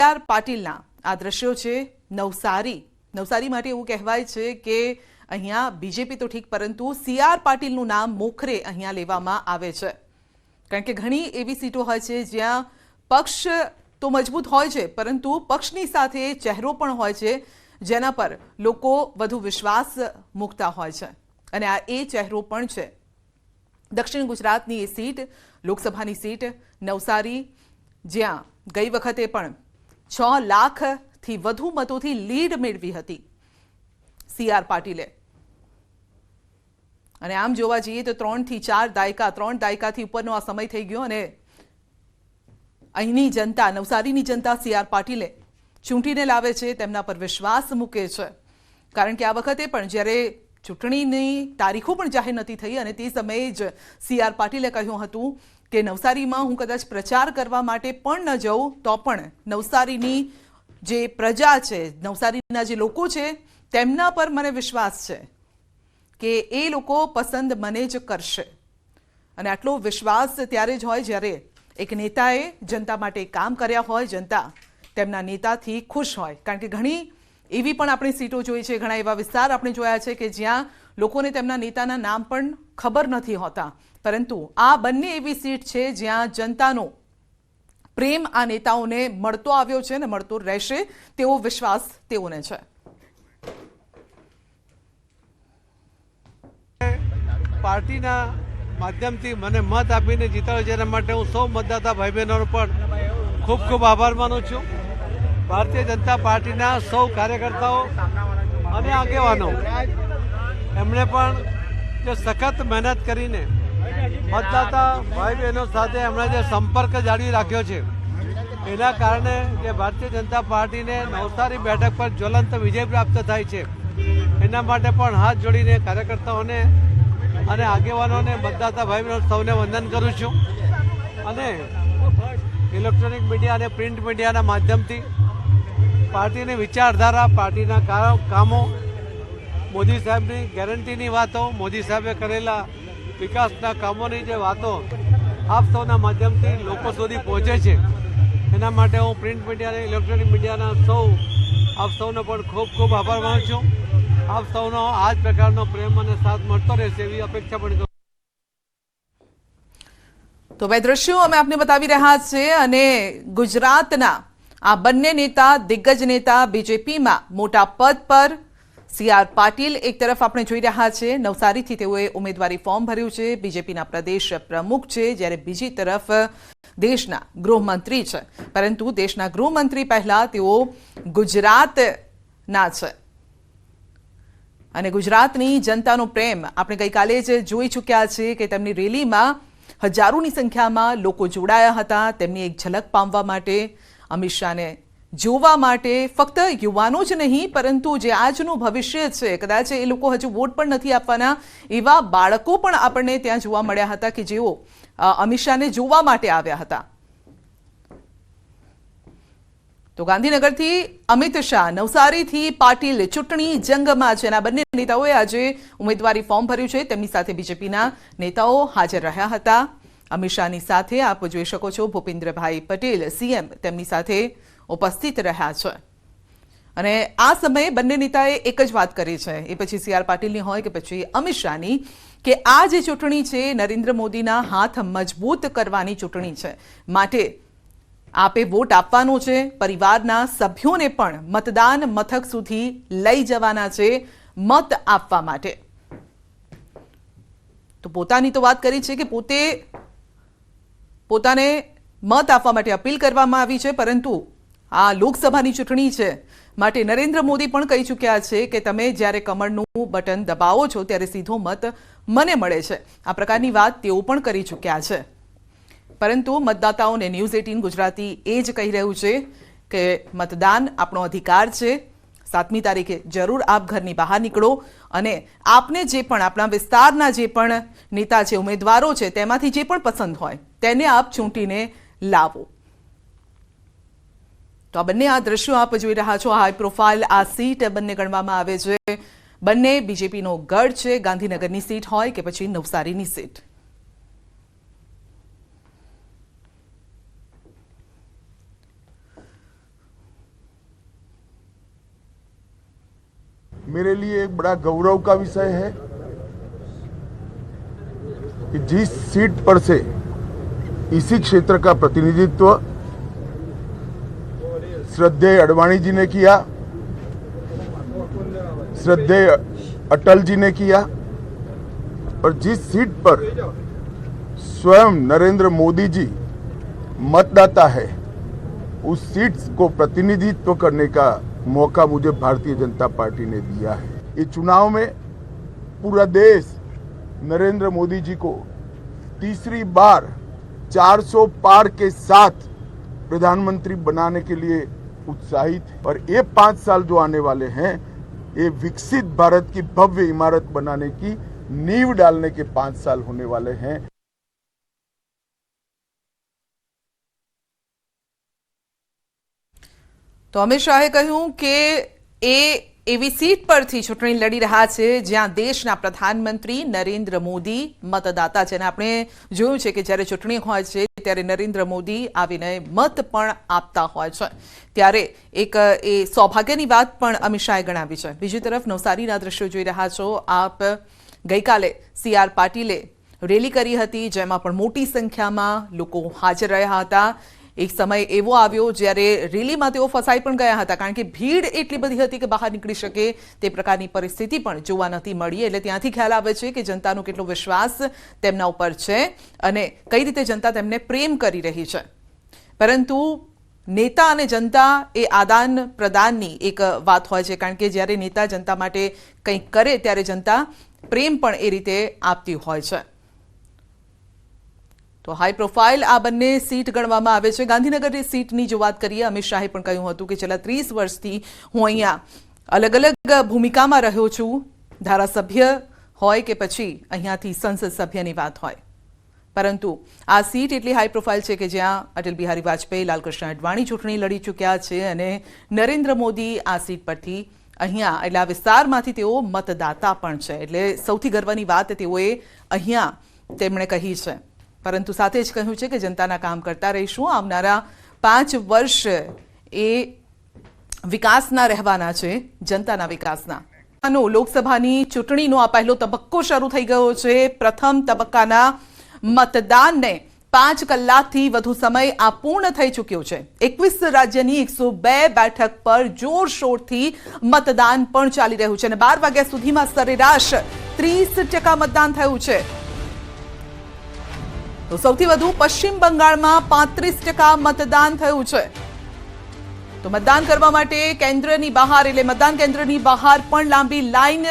CR પાટીલના આ દ્રશ્યો છે નવસારી માટે એવું કહેવાય છે કે અહીંયા બીજેપી તો ઠીક પરંતુ સીઆર પાટીલનું નામ મોખરે અહીંયા લેવામાં આવે છે કારણ કે ઘણી એવી સીટો હોય છે જ્યાં પક્ષ તો મજબૂત હોય છે પરંતુ પક્ષની સાથે ચહેરો પણ હોય છે જેના પર લોકો વધુ વિશ્વાસ મૂકતા હોય છે અને આ એ ચહેરો પણ છે દક્ષિણ ગુજરાતની એ સીટ લોકસભાની સીટ નવસારી જ્યાં ગઈ વખતે પણ 6 લાખથી વધુ મતોથી લીડ મેળવી હતી સીઆર પાટીલે અને આમ જોવા જઈએ તો 3 થી 4 દાયકાથી ઉપરનો આ સમય થઈ ગયો અને અહીંની જનતા નવસારીની જનતા સીઆર પાટીલે ચૂંટીને લાવે છે તેમના પર વિશ્વાસ મૂકે છે કારણ કે આ વખતે પણ જ્યારે ચૂંટણીની તારીખો પણ જાહેર નથી થઈ અને તે સમયે જ સીઆર પાટીલે કહ્યું હતું કે નવસારીમાં હું કદાચ પ્રચાર કરવા માટે પણ ન જાઉં તો પણ નવસારીની જે પ્રજા છે નવસારીના જે લોકો છે તેમના પર મને વિશ્વાસ છે કે એ લોકો પસંદ મને જ કરશે અને આટલો વિશ્વાસ ત્યારે જ હોય જ્યારે એક નેતાએ જનતા માટે કામ કર્યા હોય જનતા તેમના નેતાથી ખુશ હોય કારણ કે ઘણી એવી પણ આપણે સીટો જોઈ છે ઘણા એવા વિસ્તાર આપણે જોયા છે કે જ્યાં લોકોને તેમના નેતાના નામ પણ ખબર નથી હોતા પરંતુ આ બંને એવી સીટ છે જ્યાં જનતાનો પ્રેમ આ નેતાઓને મળતો આવ્યો છે અને મળતો રહેશે તેવો વિશ્વાસ તેઓને છે પાર્ટીના માધ્યમથી મને મત આપીને જીતાડ્યો જેના માટે હું સૌ મતદાતા ભાઈ બહેનોનો પણ ખૂબ ખૂબ આભાર માનું છું ભારતીય જનતા પાર્ટીના સૌ કાર્યકર્તાઓ અને આગેવાનો એમણે પણ જે સખત મહેનત કરીને મતદાતા ભાઈ બહેનો સાથે એમણે જે સંપર્ક જાળવી રાખ્યો છે એના કારણે જે ભારતીય જનતા પાર્ટીને નવસારી બેઠક પર જ્વલંત વિજય પ્રાપ્ત થાય છે એના માટે પણ હાથ જોડીને કાર્યકર્તાઓને અને આગેવાનોને મતદાતા ભાઈ બહેનો સૌને વંદન કરું છું અને ઇલેક્ટ્રોનિક મીડિયા અને પ્રિન્ટ મીડિયાના માધ્યમથી પાર્ટીની વિચારધારા પાર્ટીના કામો મોદી સાહેબની ગેરંટીની વાતો મોદી સાહેબે કરેલા વિકાસના કામોની જે વાતો આપ સૌના માધ્યમથી લોકો સુધી પહોંચે છે એના માટે હું પ્રિન્ટ મીડિયા અને ઇલેક્ટ્રોનિક મીડિયાના આપ સૌનો પણ ખૂબ ખૂબ આભાર માનું છું આપ સૌનો આ જ પ્રકારનો પ્રેમ અને સાથ મળતો રહેશે એવી અપેક્ષા પણ કરું તો બે દ્રશ્યો અમે આપને બતાવી રહ્યા છે અને ગુજરાતના આ બંને નેતા દિગ્ગજ નેતા બીજેપીમાં મોટા પદ પર સીઆર પાટીલ એક તરફ આપણે જોઈ રહ્યા છે નવસારીથી તેઓએ ઉમેદવારી ફોર્મ ભર્યું છે બીજેપીના પ્રદેશ પ્રમુખ છે જ્યારે બીજી તરફ દેશના ગૃહમંત્રી છે પરંતુ દેશના ગૃહમંત્રી પહેલા તેઓ ગુજરાતના છે અને ગુજરાતની જનતાનો પ્રેમ આપણે ગઈકાલે જ જોઈ ચૂક્યા છીએ કે તેમની રેલીમાં હજારોની સંખ્યામાં લોકો જોડાયા હતા તેમની એક ઝલક પામવા માટે અમિત શાહને જોવા માટે ફક્ત યુવાનો જ નહીં પરંતુ જે આજનું ભવિષ્ય છે કદાચ એ લોકો હજુ વોટ પણ નથી આપવાના એવા બાળકો પણ આપણને ત્યાં જોવા મળ્યા હતા કે જેઓ અમિત શાહને જોવા માટે આવ્યા હતા તો ગાંધીનગરથી અમિત શાહ નવસારીથી પાટીલ ચૂંટણી જંગમાં છે અને બંને નેતાઓએ આજે ઉમેદવારી ફોર્મ ભર્યું છે તેમની સાથે બીજેપીના નેતાઓ હાજર રહ્યા હતા અમિત શાહની સાથે આપ જોઈ શકો છો ભૂપેન્દ્રભાઈ પટેલ સીએમ તેમની સાથે ઉપસ્થિત રહ્યા છે અને આ સમયે બંને નેતાએ એક જ વાત કરી છે એ પછી સીઆર પાટીલની હોય કે પછી અમિત શાહની કે આ જે ચૂંટણી છે નરેન્દ્ર મોદીના હાથ મજબૂત કરવાની ચૂંટણી છે માટે આપે વોટ આપવાનો છે પરિવારના સભ્યોને પણ મતદાન મથક સુધી લઈ જવાના છે મત આપવા માટે તો પોતાની તો વાત કરી છે કે પોતાને મત આપવા માટે અપીલ કરવામાં આવી છે પરંતુ આ લોકસભાની ચૂંટણી છે માટે નરેન્દ્ર મોદી પણ કહી ચૂક્યા છે કે તમે જ્યારે કમળનું બટન દબાવો છો ત્યારે સીધો મત મને મળે છે આ પ્રકારની વાત તેઓ પણ કરી ચૂક્યા છે પરંતુ મતદાતાઓને ન્યૂઝ 18 ગુજરાતી એ જ કહી રહ્યું છે કે મતદાન આપણો અધિકાર છે 7મી તારીખે જરૂર આપ ઘરની બહાર નીકળો અને આપને જે પણ આપણા વિસ્તારના જે પણ નેતા છે ઉમેદવારો છે તેમાંથી જે પણ પસંદ હોય તેને આપ ચૂંટીને લાવો તો આ બંને આ દ્રશ્યો આપ જોઈ રહ્યા છો હાઈ પ્રોફાઇલ આ સીટ બંને ગણવામાં આવે છે બંને બીજેપીનો ગઢ છે ગાંધીનગરની સીટ હોય કે પછી નવસારીની સીટ मेरे लिए एक बड़ा गौरव का विषय है कि जिस सीट पर से इसी क्षेत्र का प्रतिनिधित्व श्रद्धेय अडवाणी जी ने किया, श्रद्धेय अटल जी ने किया, और जिस सीट पर स्वयं नरेंद्र मोदी जी मतदाता है, उस सीट को प्रतिनिधित्व करने का मौका मुझे भारतीय जनता पार्टी ने दिया है। ये चुनाव में पूरा देश नरेंद्र मोदी जी को तीसरी बार 400 पार के साथ प्रधानमंत्री बनाने के लिए उत्साहित है, और ये 5 साल जो आने वाले हैं, ये विकसित भारत की भव्य इमारत बनाने की नींव डालने के 5 साल होने वाले हैं। તો અમિત શાહે કહ્યું કે એવી સીટ પરથી ચૂંટણી લડી રહ્યા છે જ્યાં દેશના પ્રધાનમંત્રી નરેન્દ્ર મોદી મતદાતા છે અને આપણે જોયું છે કે જ્યારે ચૂંટણી હોય છે ત્યારે નરેન્દ્ર મોદી આવીને મત પણ આપતા હોય છે, ત્યારે એક એ સૌભાગ્યની વાત પણ અમિત શાહે ગણાવી છે। બીજી તરફ નવસારીના દ્રશ્યો જોઈ રહ્યા છો આપ। ગઈકાલે CR પાટીલે રેલી કરી હતી જેમાં પણ મોટી સંખ્યામાં લોકો હાજર રહ્યા હતા। એક સમય એવો આવ્યો જ્યારે રેલીમાં તેઓ ફસાઈ પણ ગયા હતા કારણ કે ભીડ એટલી બધી હતી કે બહાર નીકળી શકે તે પ્રકારની પરિસ્થિતિ પણ જોવા નથી મળી। એટલે ત્યાંથી ખ્યાલ આવે છે કે જનતાનો કેટલો વિશ્વાસ તેમના ઉપર છે અને કઈ રીતે જનતા તેમને પ્રેમ કરી રહી છે। પરંતુ नेता અને जनता એ આદાન પ્રદાનની એક વાત હોય છે કારણ કે જ્યારે નેતા જનતા માટે કંઈક કરે ત્યારે જનતા પ્રેમ પણ એ રીતે આપતી હોય છે। તો હાઈ પ્રોફાઇલ આ બંને સીટ ગણવામાં આવે છે। ગાંધીનગરની સીટની જો વાત કરીએ, અમિત શાહે પણ કહ્યું હતું કે છેલ્લા 30 વર્ષથી હું અહીંયા અલગ અલગ ભૂમિકામાં રહ્યો છું, ધારાસભ્ય હોય કે પછી અહીંયાથી સંસદ સભ્યની વાત હોય, પરંતુ આ સીટ એટલી હાઈ પ્રોફાઇલ છે કે જ્યાં અટલ બિહારી વાજપેયી, લાલકૃષ્ણ અડવાણી ચૂંટણી લડી ચૂક્યા છે અને નરેન્દ્ર મોદી આ સીટ પરથી અહીંયા એટલે આ વિસ્તારમાંથી તેઓ મતદાતા પણ છે। એટલે સૌથી ગર્વની વાત તેઓએ અહીંયા તેમણે કહી છે। પરંતુ સાથે જ કહ્યું છે કે જનતાના કામ કરતા રહીશું। આવનારા 5 વર્ષ એ વિકાસના રહેવાના છે, જનતાના વિકાસના। લોકસભાની ચૂંટણીનો આ પહેલો તબક્કો શરૂ થઈ ગયો છે। પ્રથમ તબક્કાના મતદાનને 5 કલાકથી વધુ સમય આ પૂર્ણ થઈ ચૂક્યો છે। 21 રાજ્યની 102 બેઠક પર જોરશોરથી મતદાન પણ ચાલી રહ્યું છે અને 12 વાગ્યા સુધીમાં સરેરાશ 30% મતદાન થયું છે। તો સૌથી વધુ પશ્ચિમ બંગાળમાં 35% મતદાન થયું છે। તો મતદાન કરવા માટે કેન્દ્રની બહાર એટલે મતદાન કેન્દ્રની બહાર પણ લાંબી લાઈન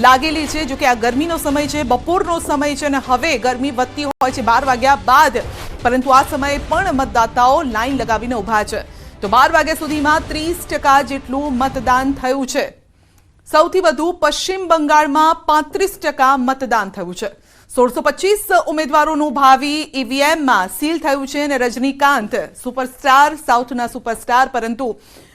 લાગેલી છે। જો કે આ ગરમીનો સમય છે, બપોરનો સમય છે અને હવે ગરમી વધતી હોય છે 12 વાગ્યા બાદ, પરંતુ આ સમયે પણ મતદાતાઓ લાઈન લગાવીને ઊભા છે। તો 12 વાગ્યા સુધીમાં 30% જેટલું મતદાન થયું છે। સૌથી વધુ પશ્ચિમ બંગાળમાં 35% મતદાન થયું છે। 1625 ઉમેદવારોનું ભાવિ ઈવીએમમાં સીલ થયું છે અને રજનીકાંત સુપરસ્ટાર, સાઉથના સુપરસ્ટાર, પરંતુ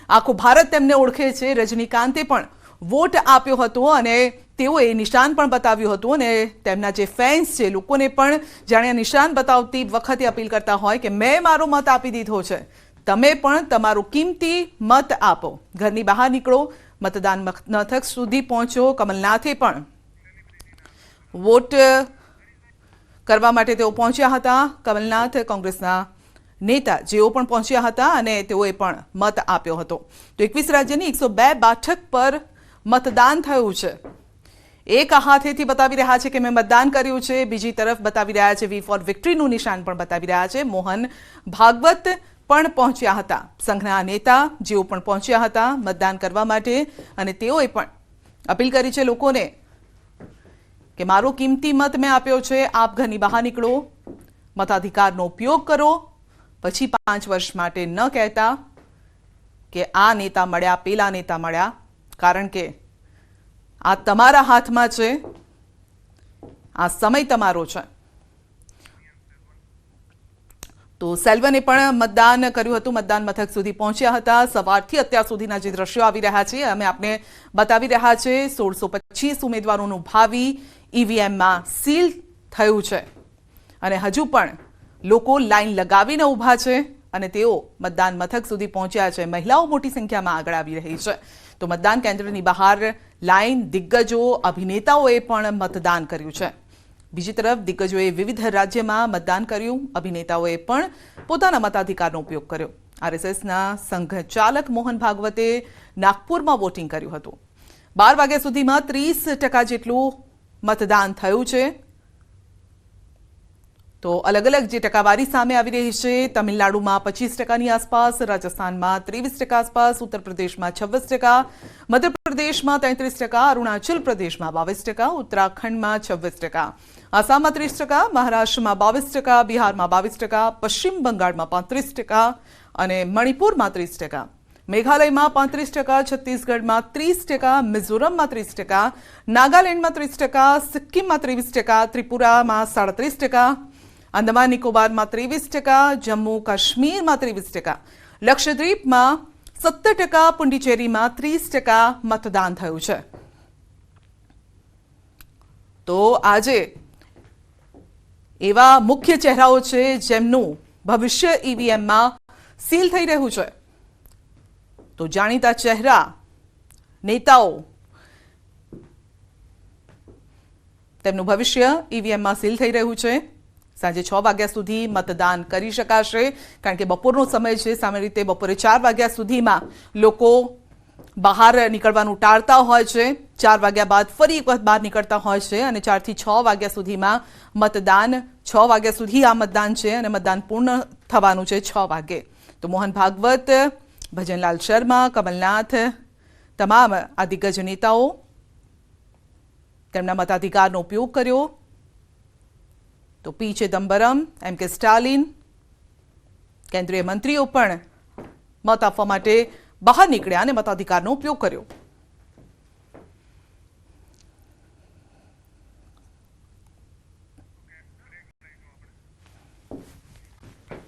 આખું ભારત તેમને ઓળખે છે। રજનીકાંતે પણ વોટ આપ્યો હતો અને તેઓએ નિશાન પણ બતાવ્યું હતું અને તેમના જે ફેન્સ છે લોકોને પણ જાણે નિશાન બતાવતી વખતે અપીલ કરતા હોય કે મેં મારો મત આપી દીધો છે, તમે પણ તમારો કિંમતી મત આપો, ઘરની બહાર નીકળો, મતદાન મથક સુધી પહોંચો। કમલનાથે પણ વોટ કરવા માટે તેઓ પહોંચ્યા હતા। કમલનાથ કોંગ્રેસના નેતા જેઓ પણ પહોંચ્યા હતા અને તેઓએ પણ મત આપ્યો હતો। તો 21 રાજ્યની 102 બેઠક પર મતદાન થયું છે। એક હાથેથી બતાવી રહ્યા છે કે મેં મતદાન કર્યું છે, બીજી તરફ બતાવી રહ્યા છે વી ફોર વિક્ટરીનું નિશાન પણ બતાવી રહ્યા છે। મોહન ભાગવત પણ પહોંચ્યા હતા, સંઘના નેતા જેઓ પણ પહોંચ્યા હતા મતદાન કરવા માટે અને તેઓએ પણ અપીલ કરી છે લોકોને કે મારો કિંમતી મત મેં આપ્યો છે, આપ ઘરની બહાર નીકળો, મતાધિકારનો ઉપયોગ કરો, પછી 5 વર્ષ માટે ન કહેતા કે આ નેતા મળ્યા, પેલા નેતા મળ્યા, કારણ કે આ તમારા હાથમાં છે, આ સમય તમારો છે। તો સેલ્વને પણ મતદાન કર્યું હતું, મતદાન મથક સુધી પહોંચ્યા હતા। સવારથી અત્યાર સુધીના જે દ્રશ્યો આવી રહ્યા છે અમે આપને બતાવી રહ્યા છે। 1625 ઉમેદવારોનું ભાવિ ઈવીએમમાં સીલ થયું છે અને હજુ પણ લોકો લાઈન લગાવીને ઊભા છે અને તેઓ મતદાન મથક સુધી પહોંચ્યા છે। મહિલાઓ મોટી સંખ્યામાં આગળ આવી રહી છે। તો મતદાન કેન્દ્રની બહાર લાઈન દિગ્ગજો અભિનેતાઓએ પણ મતદાન કર્યું છે. બીજી તરફ દિગ્ગજોએ વિવિધ રાજ્યમાં મતદાન કર્યું. અભિનેતાઓએ પણ પોતાના મતાધિકારનો ઉપયોગ કર્યો. આરએસએસના સંઘચાલક મોહન ભાગવતે નાગપુરમાં વોટિંગ કર્યું હતું. 12 વાગ્યા સુધીમાં 30% જેટલું મતદાન થયું છે. તો અલગ અલગ જે ટકાવારી સામે આવી રહી છે, તમિલનાડુમાં 25%ની આસપાસ, રાજસ્થાનમાં 23% આસપાસ, ઉત્તર પ્રદેશમાં 26%, મધ્યપ્રદેશમાં 33%, અરુણાચલ પ્રદેશમાં 22%, ઉત્તરાખંડમાં 26%, આસામમાં 30%, મહારાષ્ટ્રમાં 22%, બિહારમાં 22%, પશ્ચિમ બંગાળમાં 35% અને મણિપુરમાં 30%, મેઘાલયમાં 35%, છત્તીસગઢમાં 30%, મિઝોરમમાં 30%, નાગાલેન્ડમાં 30%, સિક્કિમમાં 23%, ત્રિપુરામાં 37%, અંદમાન નિકોબારમાં 23%, જમ્મુ કાશ્મીરમાં 23%, લક્ષદ્વીપમાં 17%, પુડુચેરીમાં 30% મતદાન થયું છે. તો આજે એવા મુખ્ય ચહેરાઓ છે જેમનું ભવિષ્ય ઈવીએમમાં સીલ થઈ રહ્યું છે. તો જાણીતા ચહેરા, નેતાઓ, તેમનું ભવિષ્ય ઈવીએમમાં સીલ થઈ રહ્યું છે. સાંજે 6 વાગ્યા સુધી મતદાન કરી શકાશે, કારણ કે બપોરનો સમય છે. સામાન્ય રીતે બપોરે 4 વાગ્યા સુધીમાં લોકો બહાર નીકળવાનું ટાળતા હોય છે. 4 વાગ્યા બાદ ફરી એક વખત બહાર નીકળતા હોય છે અને 4 થી 6 વાગ્યા સુધીમાં મતદાન, 6 વાગ્યા સુધી આ મતદાન છે અને મતદાન પૂર્ણ થવાનું છે 6 વાગે. તો મોહન ભાગવત, ભજનલાલ શર્મા, કમલનાથ, તમામ આ દિગ્ગજ નેતાઓ તેમના મતાધિકારનો ઉપયોગ કર્યો. તો પી ચિદમ્બરમ, એમ કે સ્ટાલિન, કેન્દ્રીય મંત્રીઓ પણ મત આપવા માટે બહાર નીકળ્યા અને મતાધિકારનો ઉપયોગ કર્યો.